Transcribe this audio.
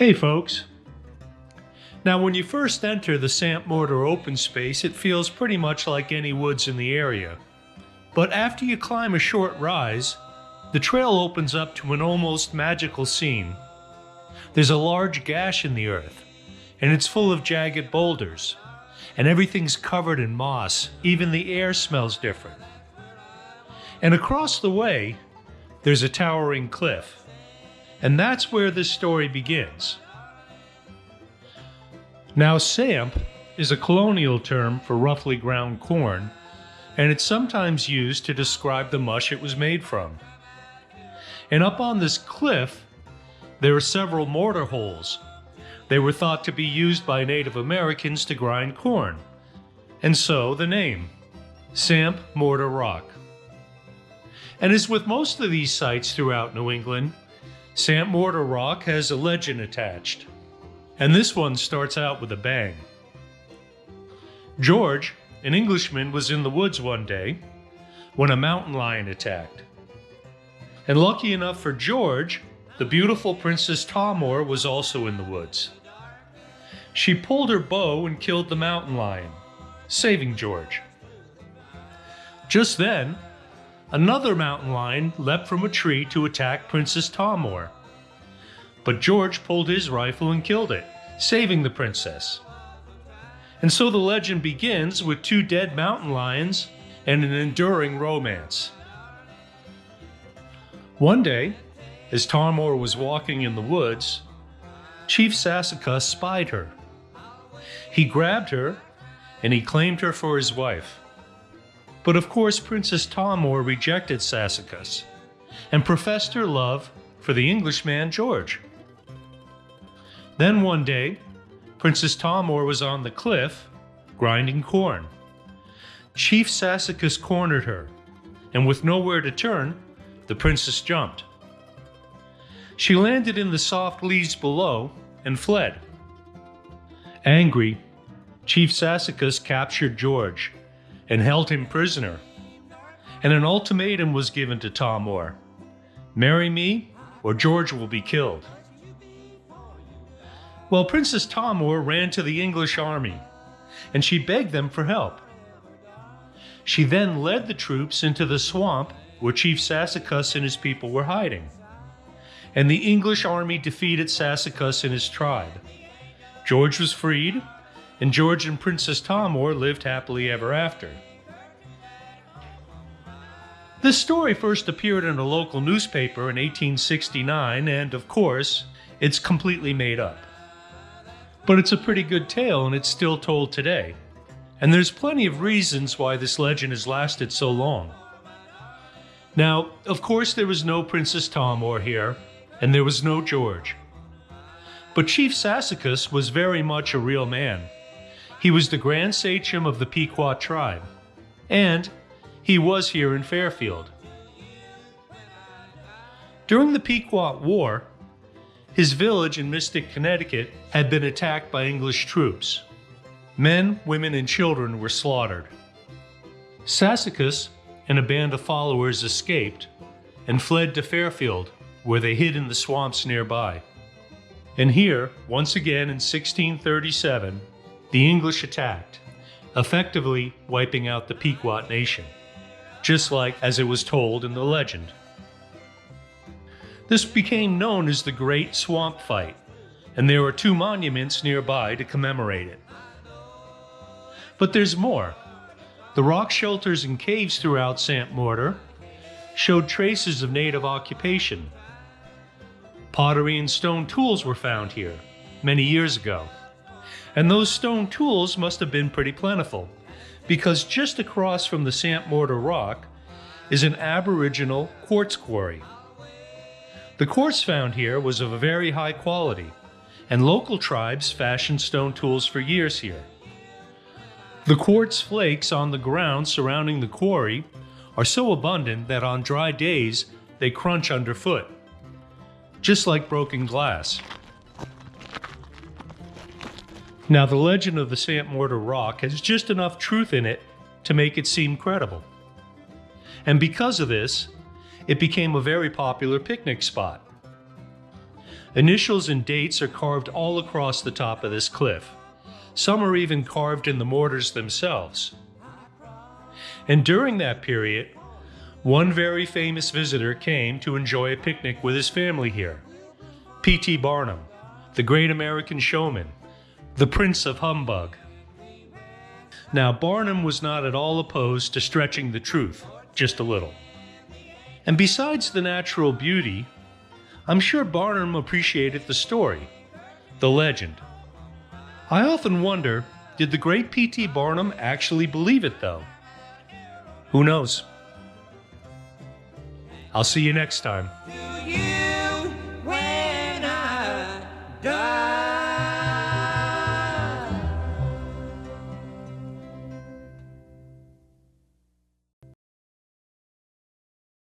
Hey folks! Now when you first enter the Samp Mortar open space, it feels pretty much like any woods in the area. But after you climb a short rise, the trail opens up to an almost magical scene. There's a large gash in the earth, and it's full of jagged boulders, and everything's covered in moss. Even the air smells different. And across the way, there's a towering cliff. And that's where this story begins. Now, samp is a colonial term for roughly ground corn, and it's sometimes used to describe the mush it was made from. And up on this cliff, there are several mortar holes. They were thought to be used by Native Americans to grind corn, and so the name, Samp Mortar Rock. And as with most of these sites throughout New England, Samp Mortar Rock has a legend attached, and this one starts out with a bang. George, an Englishman, was in the woods one day when a mountain lion attacked. And lucky enough for George, the beautiful Princess Tahmore was also in the woods. She pulled her bow and killed the mountain lion, saving George. Just then, another mountain lion leapt from a tree to attack Princess Tahmore. But George pulled his rifle and killed it, saving the princess. And so the legend begins with two dead mountain lions and an enduring romance. One day, as Tahmore was walking in the woods, Chief Sassacus spied her. He grabbed her and he claimed her for his wife. But of course, Princess Tahmore rejected Sassacus and professed her love for the Englishman George. Then one day, Princess Tahmore was on the cliff grinding corn. Chief Sassacus cornered her, and with nowhere to turn, the princess jumped. She landed in the soft leaves below and fled. Angry, Chief Sassacus captured George and held him prisoner, and an ultimatum was given to Tahmore: marry me or George will be killed. Well, Princess Tahmore ran to the English army, and she begged them for help. She then led the troops into the swamp where Chief Sassacus and his people were hiding, and the English army defeated Sassacus and his tribe. George was freed, and George and Princess Tahmore lived happily ever after. This story first appeared in a local newspaper in 1869, and of course, it's completely made up. But it's a pretty good tale, and it's still told today. And there's plenty of reasons why this legend has lasted so long. Now, of course, there was no Princess Tahmore here, and there was no George. But Chief Sassacus was very much a real man. He was the Grand Sachem of the Pequot tribe, and he was here in Fairfield. During the Pequot War, his village in Mystic, Connecticut had been attacked by English troops. Men, women, and children were slaughtered. Sassacus and a band of followers escaped and fled to Fairfield, where they hid in the swamps nearby. And here, once again in 1637, the English attacked, effectively wiping out the Pequot nation, just like as it was told in the legend. This became known as the Great Swamp Fight, and there are two monuments nearby to commemorate it. But there's more. The rock shelters and caves throughout Samp Mortar showed traces of native occupation. Pottery and stone tools were found here many years ago. And those stone tools must have been pretty plentiful, because just across from the Samp Mortar Rock is an Aboriginal quartz quarry. The quartz found here was of a very high quality, and local tribes fashioned stone tools for years here. The quartz flakes on the ground surrounding the quarry are so abundant that on dry days they crunch underfoot, just like broken glass. Now, the legend of the Samp Mortar Rock has just enough truth in it to make it seem credible. And because of this, it became a very popular picnic spot. Initials and dates are carved all across the top of this cliff. Some are even carved in the mortars themselves. And during that period, one very famous visitor came to enjoy a picnic with his family here. P.T. Barnum, the great American showman, the Prince of Humbug. Now, Barnum was not at all opposed to stretching the truth, just a little. And besides the natural beauty, I'm sure Barnum appreciated the story, the legend. I often wonder, did the great P.T. Barnum actually believe it, though? Who knows? I'll see you next time.